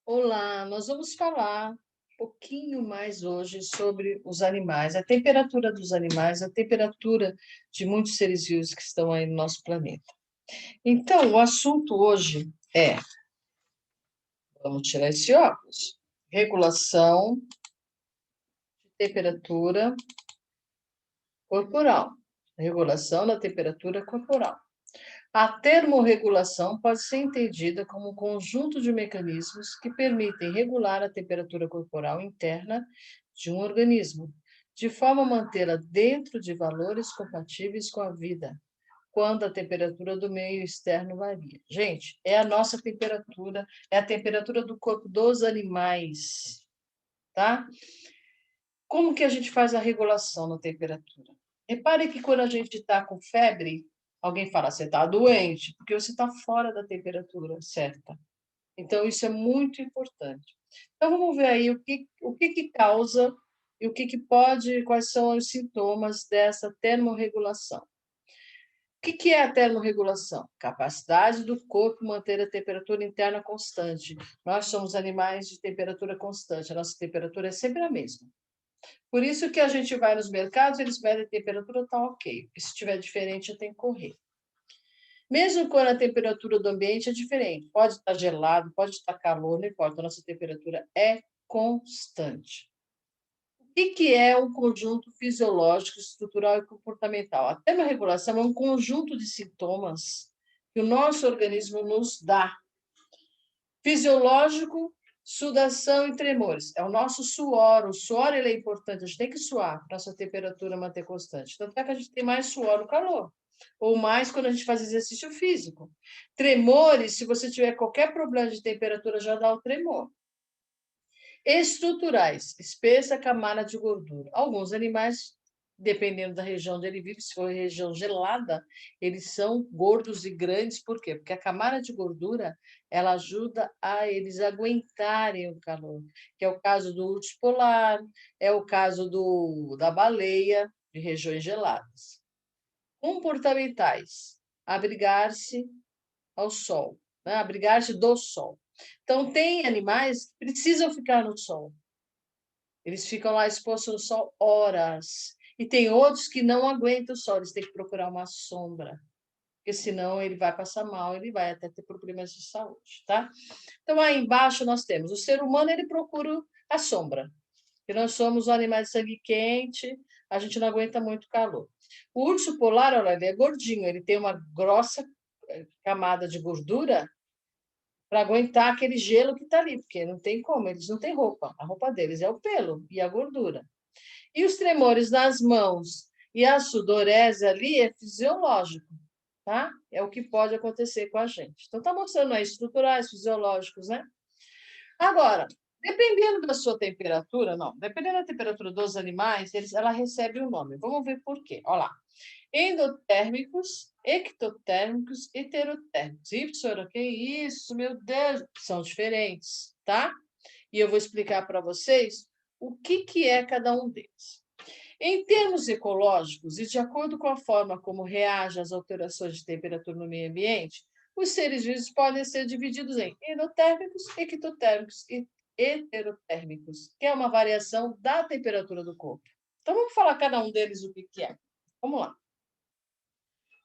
Olá, nós vamos falar um pouquinho mais hoje sobre os animais, a temperatura dos animais, a temperatura de muitos seres vivos que estão aí no nosso planeta. Então, o assunto hoje é, vamos tirar esse óculos, regulação de temperatura corporal. Regulação da temperatura corporal. A termorregulação pode ser entendida como um conjunto de mecanismos que permitem regular a temperatura corporal interna de um organismo, de forma a mantê-la dentro de valores compatíveis com a vida, quando a temperatura do meio externo varia. Gente, é a nossa temperatura, é a temperatura do corpo dos animais, tá? Como que a gente faz a regulação da temperatura? Repare que quando a gente está com febre, alguém fala, você está doente, porque você está fora da temperatura certa. Então, isso é muito importante. Então, vamos ver aí o que causa e o que pode, quais são os sintomas dessa termorregulação. O que é a termorregulação? Capacidade do corpo manter a temperatura interna constante. Nós somos animais de temperatura constante, a nossa temperatura é sempre a mesma. Por isso que a gente vai nos mercados, eles medem a temperatura, está ok. E se estiver diferente, eu tenho que correr. Mesmo quando a temperatura do ambiente é diferente, pode estar gelado, pode estar calor, não importa, a nossa temperatura é constante. O que é um conjunto fisiológico, estrutural e comportamental? A termorregulação é um conjunto de sintomas que o nosso organismo nos dá. Fisiológico, sudação e tremores. É o nosso suor. O suor ele é importante, a gente tem que suar para nossa temperatura manter constante. Tanto é que a gente tem mais suor no calor, ou mais quando a gente faz exercício físico. Tremores, se você tiver qualquer problema de temperatura, já dá o tremor. Estruturais, espessa camada de gordura. Alguns animais, dependendo da região onde ele vive, se for região gelada, eles são gordos e grandes, por quê? Porque a camada de gordura, ela ajuda a eles aguentarem o calor, que é o caso do urso polar, é o caso da baleia, de regiões geladas. Comportamentais, abrigar-se ao sol, né? Abrigar-se do sol. Então, tem animais que precisam ficar no sol. Eles ficam lá expostos no sol horas. E tem outros que não aguentam o sol, eles têm que procurar uma sombra, porque senão ele vai passar mal, ele vai até ter problemas de saúde, tá? Então, aí embaixo nós temos o ser humano, ele procura a sombra, porque nós somos um animal de sangue quente, a gente não aguenta muito calor. O urso polar, olha, ele é gordinho, ele tem uma grossa camada de gordura para aguentar aquele gelo que está ali, porque não tem como, eles não têm roupa. A roupa deles é o pelo e a gordura. E os tremores nas mãos e a sudorese ali é fisiológico, tá? É o que pode acontecer com a gente. Então, está mostrando aí estruturais, fisiológicos, né? Agora, dependendo da sua temperatura, não, dependendo da temperatura dos animais, ela recebe um nome. Vamos ver por quê. Olha lá. Endotérmicos, ectotérmicos, heterotérmicos. Y, que isso, meu Deus, são diferentes, tá? E eu vou explicar para vocês o que é cada um deles. Em termos ecológicos e de acordo com a forma como reage às alterações de temperatura no meio ambiente, os seres vivos podem ser divididos em endotérmicos, ectotérmicos e heterotérmicos, que é uma variação da temperatura do corpo. Então, vamos falar cada um deles o que é. Vamos lá.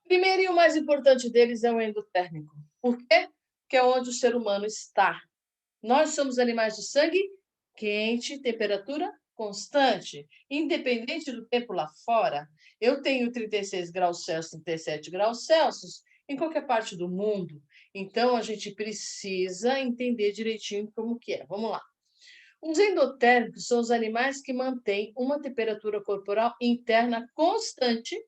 Primeiro e o mais importante deles é o endotérmico. Por quê? Porque é onde o ser humano está. Nós somos animais de sangue quente, temperatura constante, independente do tempo lá fora. Eu tenho 36 graus Celsius, 37 graus Celsius em qualquer parte do mundo. Então, a gente precisa entender direitinho como que é. Vamos lá. Os endotérmicos são os animais que mantêm uma temperatura corporal interna constante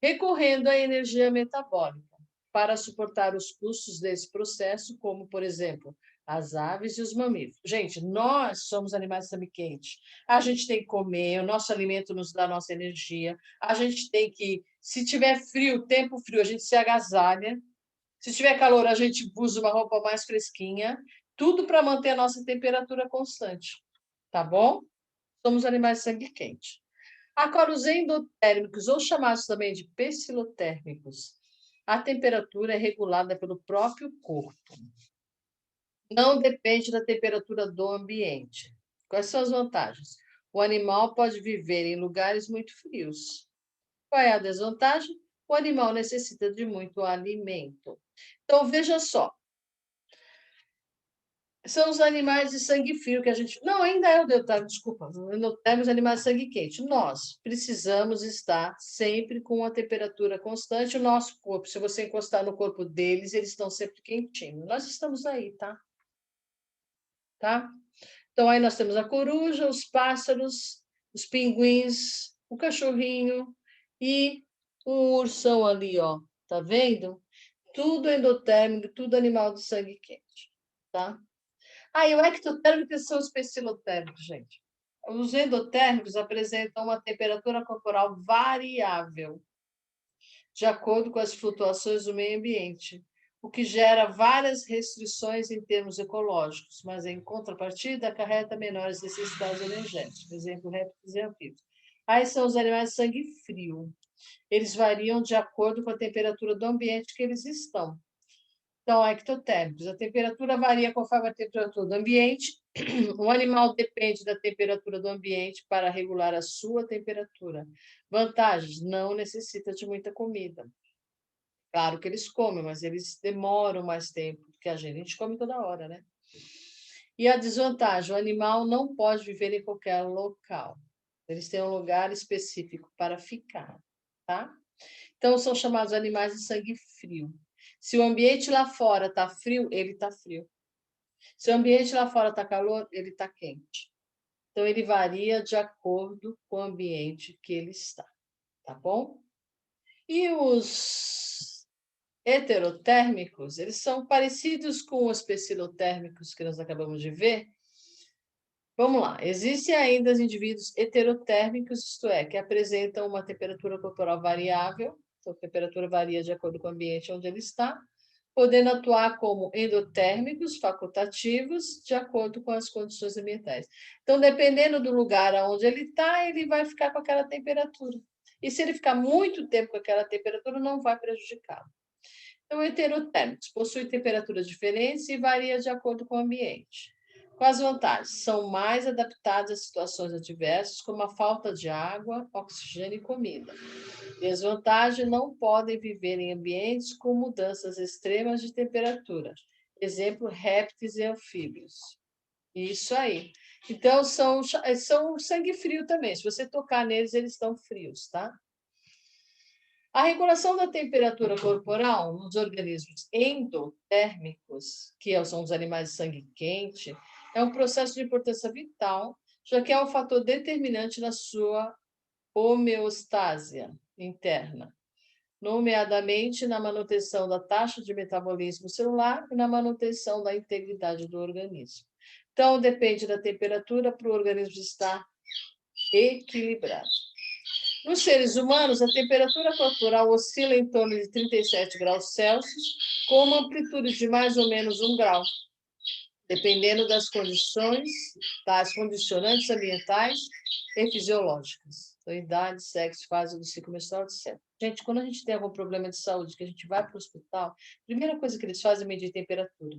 recorrendo à energia metabólica para suportar os custos desse processo, como, por exemplo, as aves e os mamíferos. Gente, nós somos animais de sangue quente. A gente tem que comer, o nosso alimento nos dá a nossa energia. A gente tem que, se tiver frio, tempo frio, a gente se agasalha. Se tiver calor, a gente usa uma roupa mais fresquinha. Tudo para manter a nossa temperatura constante. Tá bom? Somos animais de sangue quente. Agora, os endotérmicos, ou chamados também de pecilotérmicos, a temperatura é regulada pelo próprio corpo. não depende da temperatura do ambiente. Quais são as vantagens? O animal pode viver em lugares muito frios. Qual é a desvantagem? O animal necessita de muito alimento. Então, veja só, são os animais de sangue frio que a gente. Não, ainda é o endotérmico, desculpa. O endotérmico os animais de sangue quente. Nós precisamos estar sempre com a temperatura constante. O nosso corpo, se você encostar no corpo deles, eles estão sempre quentinhos. Nós estamos aí, tá? Tá? Então, aí nós temos a coruja, os pássaros, os pinguins, o cachorrinho e um ursão ali, ó. Tá vendo? Tudo endotérmico, tudo animal de sangue quente, tá? Ah, e o ectotérmico e são os especilotérmicos, gente. Os endotérmicos apresentam uma temperatura corporal variável, de acordo com as flutuações do meio ambiente, o que gera várias restrições em termos ecológicos, mas, em contrapartida, acarreta menores necessidades energéticas, por exemplo, répteis e anfíbios. Aí são os animais de sangue frio. Eles variam de acordo com a temperatura do ambiente que eles estão. Então, ectotérmicos. A temperatura varia conforme a temperatura do ambiente. O animal depende da temperatura do ambiente para regular a sua temperatura. Vantagens: não necessita de muita comida. Claro que eles comem, mas eles demoram mais tempo do que a gente. A gente come toda hora, né? E a desvantagem: o animal não pode viver em qualquer local. Eles têm um lugar específico para ficar, tá? Então, são chamados animais de sangue frio. Se o ambiente lá fora está frio, ele está frio. Se o ambiente lá fora está calor, ele está quente. Então, ele varia de acordo com o ambiente que ele está, tá bom? E os heterotérmicos, eles são parecidos com os especilotérmicos que nós acabamos de ver. Vamos lá, existem ainda os indivíduos heterotérmicos, isto é, que apresentam uma temperatura corporal variável, então a temperatura varia de acordo com o ambiente onde ele está, podendo atuar como endotérmicos facultativos, de acordo com as condições ambientais. Então, dependendo do lugar onde ele está, ele vai ficar com aquela temperatura. E se ele ficar muito tempo com aquela temperatura, não vai prejudicá-lo. Então, heterotérmicos possuem temperaturas diferentes e varia de acordo com o ambiente. Quais vantagens? São mais adaptados a situações adversas, como a falta de água, oxigênio e comida. Desvantagem: não podem viver em ambientes com mudanças extremas de temperatura. Exemplo, répteis e anfíbios. Isso aí. Então, são sangue frio também. Se você tocar neles, eles estão frios, tá? A regulação da temperatura corporal nos organismos endotérmicos, que são os animais de sangue quente, é um processo de importância vital, já que é um fator determinante na sua homeostase interna, nomeadamente na manutenção da taxa de metabolismo celular e na manutenção da integridade do organismo. Então, depende da temperatura para o organismo estar equilibrado. Nos seres humanos, a temperatura corporal oscila em torno de 37 graus Celsius, com uma amplitude de mais ou menos 1 grau, dependendo das condições, das condicionantes ambientais e fisiológicas. Então, idade, sexo, fase do ciclo menstrual, etc. Gente, quando a gente tem algum problema de saúde, que a gente vai para o hospital, a primeira coisa que eles fazem é medir temperatura.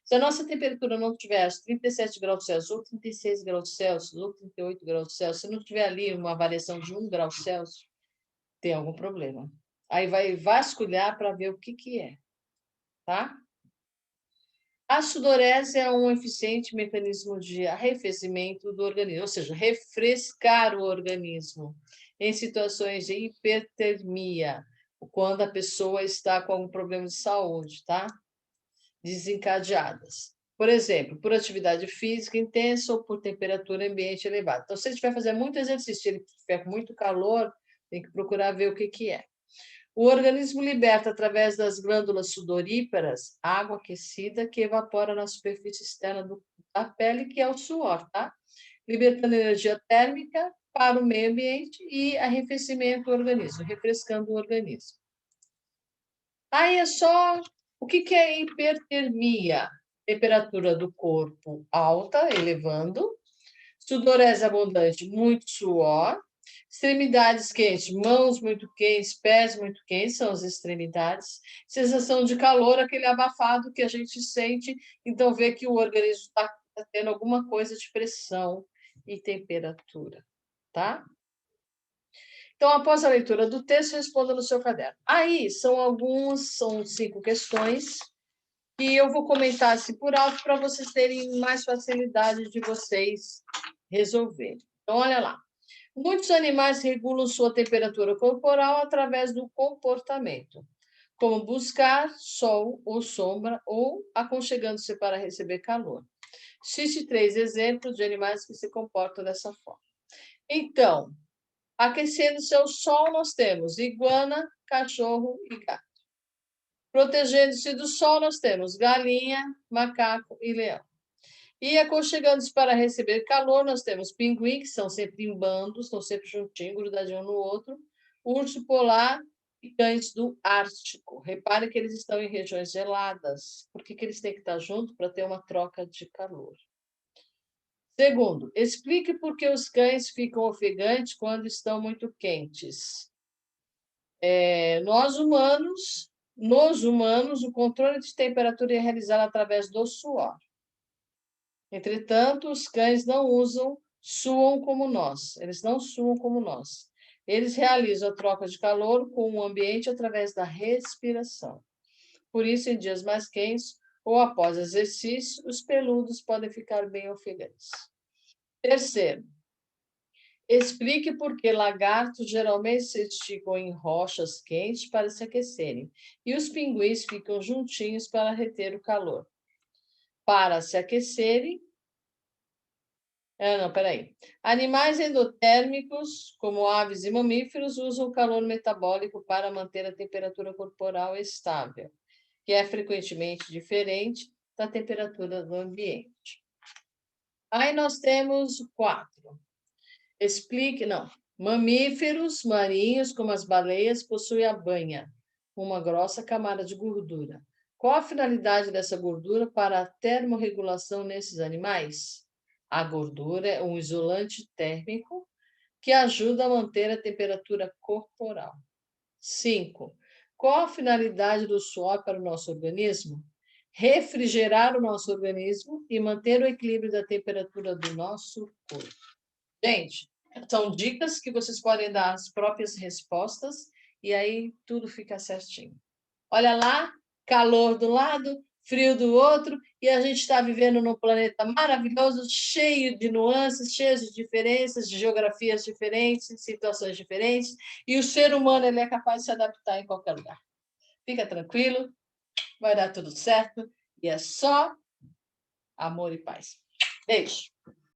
Se a nossa temperatura não tiver 37 graus Celsius, ou 36 graus Celsius, ou 38 graus Celsius, se não tiver ali uma variação de 1 grau Celsius, tem algum problema. Aí vai vasculhar para ver o que é, tá? A sudorese é um eficiente mecanismo de arrefecimento do organismo, ou seja, refrescar o organismo em situações de hipertermia, quando a pessoa está com algum problema de saúde, tá? Desencadeadas. Por exemplo, por atividade física intensa ou por temperatura ambiente elevada. Então, se ele estiver fazendo muito exercício, se ele estiver com muito calor, tem que procurar ver o que é. O organismo liberta, através das glândulas sudoríparas, água aquecida que evapora na superfície externa da pele, que é o suor, tá? Libertando energia térmica para o meio ambiente e arrefecimento do organismo, refrescando o organismo. Aí é só o que é hipertermia? Temperatura do corpo alta, elevando, sudorese abundante, muito suor, Extremidades quentes, mãos muito quentes, pés muito quentes, são as extremidades. Sensação de calor, aquele abafado que a gente sente, então vê que o organismo está tendo alguma coisa de pressão e temperatura, tá? Então, após a leitura do texto, responda no seu caderno. Aí, são 5 questões que eu vou comentar assim por alto para vocês terem mais facilidade de vocês resolverem. Então, olha lá. Muitos animais regulam sua temperatura corporal através do comportamento, como buscar sol ou sombra ou aconchegando-se para receber calor. Cite 3 exemplos de animais que se comportam dessa forma. Então, aquecendo-se ao sol, nós temos iguana, cachorro e gato. Protegendo-se do sol, nós temos galinha, macaco e leão. E aconchegando-se para receber calor, nós temos pinguim, que são sempre em bandos, estão sempre juntinhos, grudadinhos um no outro, urso polar e cães do Ártico. Repare que eles estão em regiões geladas. Por que eles têm que estar juntos? Para ter uma troca de calor. Segundo, explique por que os cães ficam ofegantes quando estão muito quentes. Nos humanos, o controle de temperatura é realizado através do suor. Entretanto, os cães não suam como nós. Eles não suam como nós. Eles realizam a troca de calor com o ambiente através da respiração. Por isso, em dias mais quentes ou após exercício, os peludos podem ficar bem ofegantes. Terceiro, explique por que lagartos geralmente se esticam em rochas quentes para se aquecerem e os pinguins ficam juntinhos para reter o calor. Para se aquecerem, não, peraí. Animais endotérmicos, como aves e mamíferos, usam o calor metabólico para manter a temperatura corporal estável, que é frequentemente diferente da temperatura do ambiente. Aí nós temos 4. Mamíferos marinhos, como as baleias, possuem a banha, uma grossa camada de gordura. Qual a finalidade dessa gordura para a termorregulação nesses animais? A gordura é um isolante térmico que ajuda a manter a temperatura corporal. 5. Qual a finalidade do suor para o nosso organismo? Refrigerar o nosso organismo e manter o equilíbrio da temperatura do nosso corpo. Gente, são dicas que vocês podem dar as próprias respostas e aí tudo fica certinho. Olha lá, calor do lado, frio do outro, e a gente está vivendo num planeta maravilhoso, cheio de nuances, cheio de diferenças, de geografias diferentes, situações diferentes, e o ser humano ele é capaz de se adaptar em qualquer lugar. Fica tranquilo, vai dar tudo certo, e é só amor e paz. Beijo!